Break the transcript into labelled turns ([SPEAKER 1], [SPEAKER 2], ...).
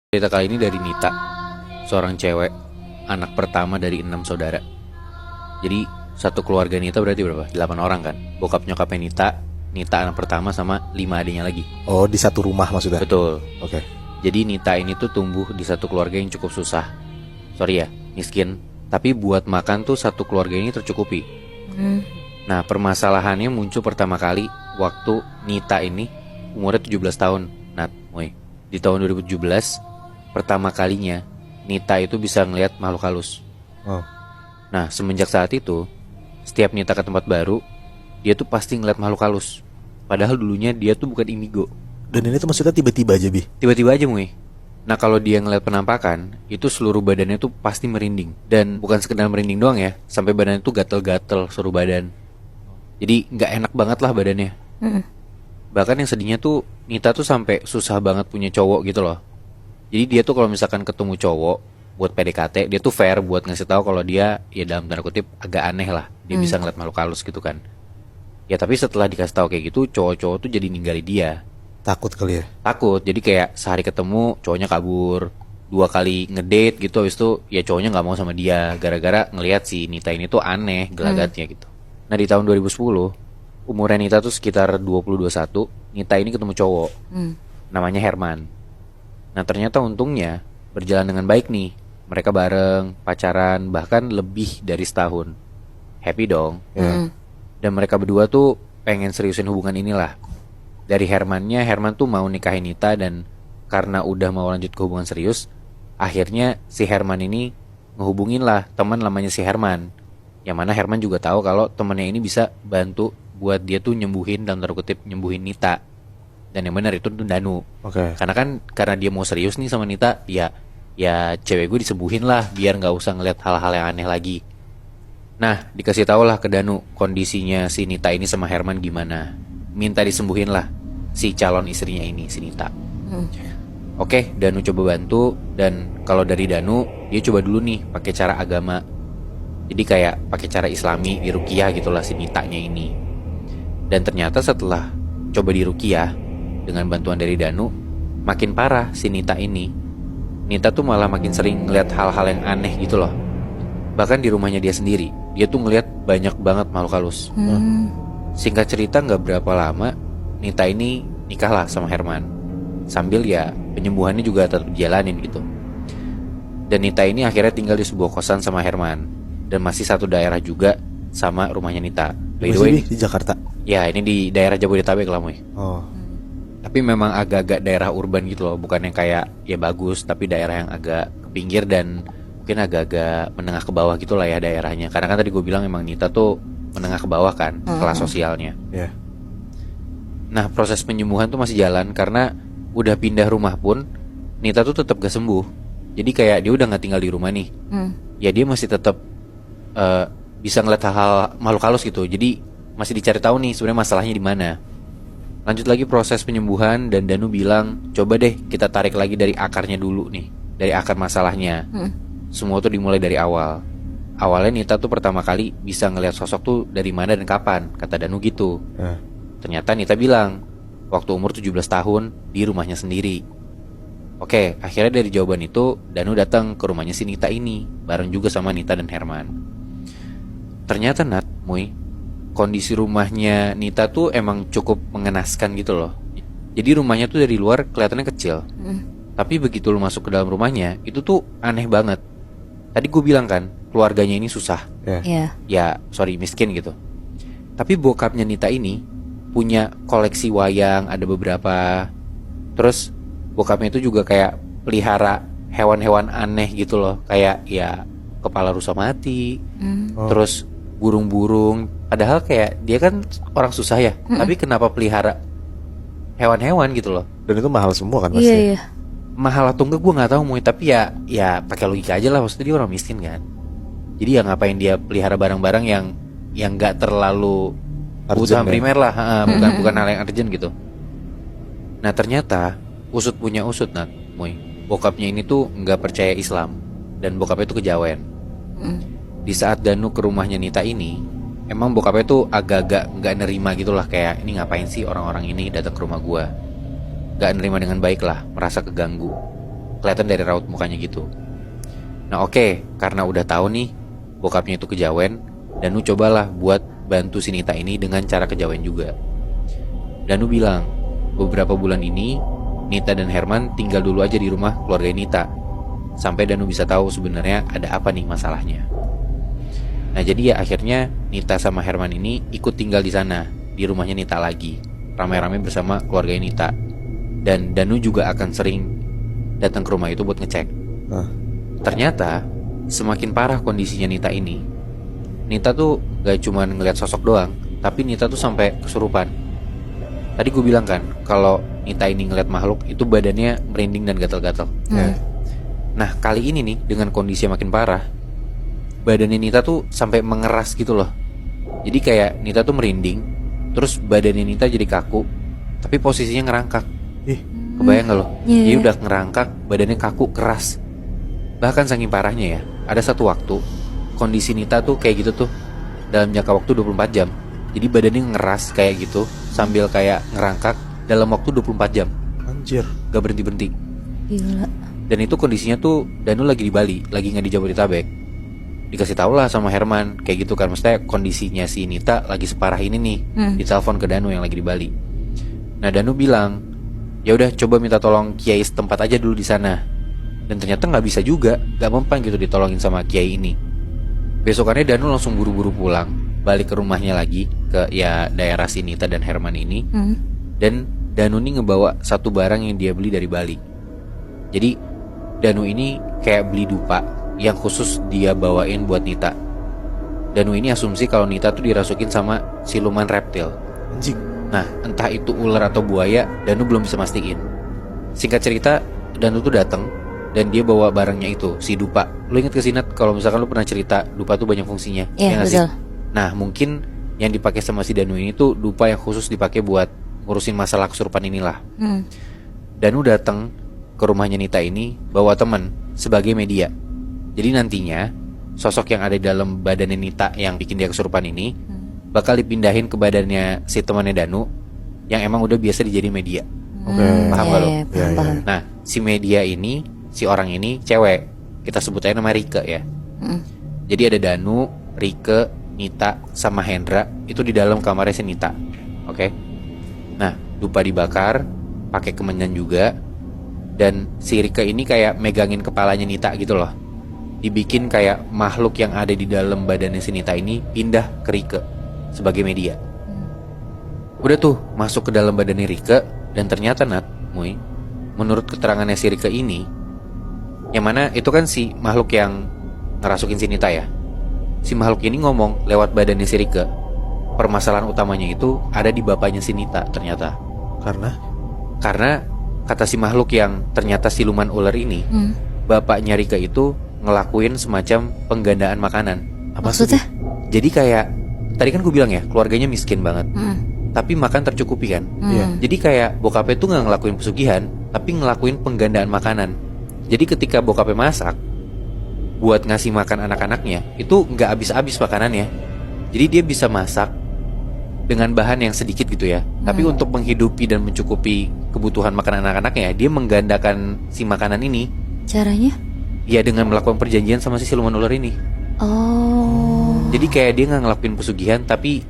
[SPEAKER 1] Cerita kali ini dari Nita, seorang cewek, anak pertama dari 6 saudara. Jadi satu keluarga Nita berarti berapa? 8 orang kan? Bokap nyokapnya Nita anak pertama sama 5 adiknya lagi.
[SPEAKER 2] Oh, di satu rumah maksudnya?
[SPEAKER 1] Betul.
[SPEAKER 2] Oke.
[SPEAKER 1] Jadi Nita ini tuh tumbuh di satu keluarga yang cukup susah. Sorry ya, miskin. Tapi buat makan tuh satu keluarga ini tercukupi. Nah, permasalahannya muncul pertama kali waktu Nita ini umurnya 17 tahun. Di tahun 2017 pertama kalinya Nita itu bisa ngelihat makhluk halus.
[SPEAKER 2] Oh.
[SPEAKER 1] Nah, semenjak saat itu, setiap Nita ke tempat baru, dia tuh pasti ngeliat makhluk halus. Padahal dulunya dia tuh bukan indigo.
[SPEAKER 2] Dan ini tuh maksudnya tiba-tiba aja, Bi?
[SPEAKER 1] Tiba-tiba aja, Mui. Nah, kalau dia ngeliat penampakan, itu seluruh badannya tuh pasti merinding. Dan bukan sekedar merinding doang ya, sampai badannya tuh gatel-gatel seluruh badan. Jadi nggak enak banget lah badannya. Bahkan yang sedihnya tuh Nita tuh sampai susah banget punya cowok gitu loh. Jadi dia tuh kalau misalkan ketemu cowok buat PDKT, dia tuh fair buat ngasih tahu kalau dia ya dalam tanda kutip agak aneh lah. Dia bisa ngeliat makhluk halus gitu kan. Ya tapi setelah dikasih tahu kayak gitu, cowok-cowok tuh jadi ninggalin dia.
[SPEAKER 2] Takut kali ya?
[SPEAKER 1] Takut. Jadi kayak sehari ketemu cowoknya kabur, 2 kali ngedate gitu, habis itu ya cowoknya nggak mau sama dia gara-gara ngelihat si Nita ini tuh aneh gelagatnya gitu. Nah, di tahun 2010 umurnya Nita tuh sekitar 20-21, Nita ini ketemu cowok namanya Herman. Nah, ternyata untungnya berjalan dengan baik nih. Mereka bareng, pacaran, bahkan lebih dari setahun. Happy dong. Dan mereka berdua tuh pengen seriusin hubungan inilah. Dari Herman tuh mau nikahin Nita. Dan karena udah mau lanjut ke hubungan serius, akhirnya si Herman ini ngehubungin lah teman namanya si Herman. Yang mana Herman juga tahu kalau temannya ini bisa bantu buat dia tuh nyembuhin, dalam tanda kutip nyembuhin Nita. Dan yang benar itu tuh Danu.
[SPEAKER 2] Oke.
[SPEAKER 1] Karena dia mau serius nih sama Nita, ya cewek gue disembuhin lah biar nggak usah ngeliat hal-hal yang aneh lagi. Nah, dikasih tau lah ke Danu kondisinya si Nita ini sama Herman gimana. Minta disembuhin lah si calon istrinya ini, si Nita. Oke, Danu coba bantu. Dan kalau dari Danu, dia coba dulu nih pakai cara agama. Jadi kayak pakai cara Islami, diruqyah gitulah si Nitanya ini. Dan ternyata setelah coba diruqyah dengan bantuan dari Danu, makin parah si Nita ini. Nita tuh malah makin sering ngeliat hal-hal yang aneh gitu loh. Bahkan di rumahnya dia sendiri, dia tuh ngeliat banyak banget makhluk halus. Singkat cerita, gak berapa lama Nita ini nikah lah sama Herman. Sambil ya penyembuhannya juga tetap dijalanin gitu. Dan Nita ini akhirnya tinggal di sebuah kosan sama Herman. Dan masih satu daerah juga sama rumahnya Nita. By the way,
[SPEAKER 2] di Jakarta?
[SPEAKER 1] Ya, ini di daerah Jabodetabek lah, Moy.
[SPEAKER 2] Oh.
[SPEAKER 1] Tapi memang agak-agak daerah urban gitu loh. Bukan yang kayak ya bagus, tapi daerah yang agak ke pinggir dan mungkin agak-agak menengah ke bawah gitu lah ya daerahnya. Karena kan tadi gue bilang emang Nita tuh menengah ke bawah kan kelas sosialnya.
[SPEAKER 2] Ya.
[SPEAKER 1] Nah, proses penyembuhan tuh masih jalan. Karena udah pindah rumah pun Nita tuh tetap gak sembuh. Jadi kayak dia udah gak tinggal di rumah nih. Ya dia masih tetap bisa ngeliat hal-hal makhluk halus gitu. Jadi masih dicari tahu nih sebenarnya masalahnya di mana. Lanjut lagi proses penyembuhan dan Danu bilang, coba deh kita tarik lagi dari akarnya dulu nih, dari akar masalahnya. Semua tuh dimulai dari awal. Awalnya Nita tuh pertama kali bisa ngelihat sosok tuh dari mana dan kapan, kata Danu gitu. Ternyata Nita bilang waktu umur 17 tahun di rumahnya sendiri. Oke, akhirnya dari jawaban itu Danu datang ke rumahnya si Nita ini bareng juga sama Nita dan Herman. Ternyata kondisi rumahnya Nita tuh emang cukup mengenaskan gitu loh. Jadi rumahnya tuh dari luar kelihatannya kecil, tapi begitu lu masuk ke dalam rumahnya, itu tuh aneh banget. Tadi gue bilang kan, keluarganya ini susah. Ya, miskin gitu. Tapi bokapnya Nita ini punya koleksi wayang, ada beberapa. Terus bokapnya itu juga kayak pelihara hewan-hewan aneh gitu loh. Kayak ya kepala rusa mati, terus burung-burung. Padahal kayak dia kan orang susah ya, tapi kenapa pelihara hewan-hewan gitu loh.
[SPEAKER 2] Dan itu mahal semua kan pasti?
[SPEAKER 3] Iya.
[SPEAKER 1] Mahal atau enggak gue gak tahu, Moy. Tapi ya pakai logika aja lah. Maksudnya dia orang miskin kan. Jadi ya ngapain dia pelihara barang-barang yang gak terlalu kebutuhan primer lah. Bukan hal yang urgent gitu. Nah ternyata usut punya usut, Moy. Bokapnya ini tuh gak percaya Islam. Dan bokapnya tuh kejawen. Di saat Danu ke rumahnya Nita ini, emang bokapnya tuh agak-agak gak nerima gitu lah. Kayak ini ngapain sih orang-orang ini datang ke rumah gue. Gak nerima dengan baik lah, merasa keganggu. kelihatan dari raut mukanya gitu. Nah oke, karena udah tahu nih bokapnya itu kejawen, Danu cobalah buat bantu si Nita ini dengan cara kejawen juga. Danu bilang, beberapa bulan ini Nita dan Herman tinggal dulu aja di rumah keluarga Nita, sampai Danu bisa tahu sebenarnya ada apa nih masalahnya. Nah jadi ya akhirnya Nita sama Herman ini ikut tinggal di sana, di rumahnya Nita lagi, ramai-ramai bersama keluarga Nita. Dan Danu juga akan sering datang ke rumah itu buat ngecek. Ternyata semakin parah kondisinya Nita ini. Nita tuh gak cuma ngeliat sosok doang, tapi Nita tuh sampai kesurupan. Tadi gue bilang kan, kalau Nita ini ngeliat makhluk itu badannya merinding dan gatal-gatal. Nah kali ini nih dengan kondisi yang makin parah, badannya Nita tuh sampai mengeras gitu loh. Jadi kayak Nita tuh merinding, terus badannya Nita jadi kaku, tapi posisinya ngerangkak. Kebayang gak lo? Dia udah ngerangkak, badannya kaku, keras. Bahkan saking parahnya ya, ada satu waktu kondisi Nita tuh kayak gitu tuh dalam jangka waktu 24 jam. Jadi badannya ngeras kayak gitu sambil kayak ngerangkak dalam waktu 24 jam.
[SPEAKER 2] Anjir.
[SPEAKER 1] Gak berhenti-berhenti.
[SPEAKER 3] Gila.
[SPEAKER 1] Dan itu kondisinya tuh Danu lagi di Bali, lagi gak di Jabodetabek. Dikasih tau lah sama Herman kayak gitu kan, maksudnya kondisinya si Nita lagi separah ini nih. Ditelepon ke Danu yang lagi di Bali. Nah Danu bilang, ya udah coba minta tolong kiai setempat aja dulu di sana. Dan ternyata nggak bisa juga, nggak mempan gitu ditolongin sama kiai ini. Besokannya Danu langsung buru-buru pulang, balik ke rumahnya lagi, ke ya daerah si Nita dan Herman ini. Dan Danu ini ngebawa satu barang yang dia beli dari Bali. Jadi Danu ini kayak beli dupa yang khusus dia bawain buat Nita. Danu ini asumsi kalau Nita tuh dirasukin sama siluman reptil.
[SPEAKER 2] Anjing.
[SPEAKER 1] Nah entah itu ular atau buaya, Danu belum bisa mastiin. Singkat cerita, Danu tuh datang dan dia bawa barangnya itu, si dupa. Lu inget ke Sinat kalau misalkan lu pernah cerita dupa tuh banyak fungsinya?
[SPEAKER 3] Iya,
[SPEAKER 1] nggak sih?
[SPEAKER 3] betul.
[SPEAKER 1] Nah mungkin yang dipakai sama si Danu ini tuh dupa yang khusus dipakai buat ngurusin masalah kesurupan inilah. Danu datang ke rumahnya Nita ini bawa teman sebagai media. Jadi nantinya sosok yang ada di dalam badannya Nita yang bikin dia kesurupan ini bakal dipindahin ke badannya si temannya Danu yang emang udah biasa dijadiin media. Paham gak lo?
[SPEAKER 3] Paham.
[SPEAKER 1] Nah si media ini, si orang ini cewek, kita sebut aja nama Rike ya. Jadi ada Danu, Rike, Nita sama Hendra itu di dalam kamarnya si Nita. Oke. Nah dupa dibakar, pakai kemenyan juga. Dan si Rike ini kayak megangin kepalanya Nita gitu loh. Dibikin kayak makhluk yang ada di dalam badannya si Nita ini pindah ke Rike sebagai media. Udah tuh masuk ke dalam badannya Rike. Dan ternyata menurut keterangannya si Rike ini, yang mana itu kan si makhluk yang ngerasukin si Nita ya, si makhluk ini ngomong lewat badannya si Rike, permasalahan utamanya itu ada di bapaknya si Nita ternyata. Karena kata si makhluk yang ternyata siluman ular ini, bapaknya Rike itu ngelakuin semacam penggandaan makanan.
[SPEAKER 2] Apa
[SPEAKER 3] Maksudnya?
[SPEAKER 1] Jadi kayak tadi kan gue bilang ya, keluarganya miskin banget, tapi makan tercukupi kan. Jadi kayak bokapnya tuh gak ngelakuin pesugihan, tapi ngelakuin penggandaan makanan. Jadi ketika bokapnya masak buat ngasih makan anak-anaknya, itu gak habis-habis makanannya. Jadi dia bisa masak dengan bahan yang sedikit gitu ya, tapi untuk menghidupi dan mencukupi kebutuhan makan anak-anaknya, dia menggandakan si makanan ini.
[SPEAKER 3] Caranya?
[SPEAKER 1] Ya dengan melakukan perjanjian sama si siluman ular ini.
[SPEAKER 3] Oh.
[SPEAKER 1] Jadi kayak dia gak ngelakuin pesugihan, tapi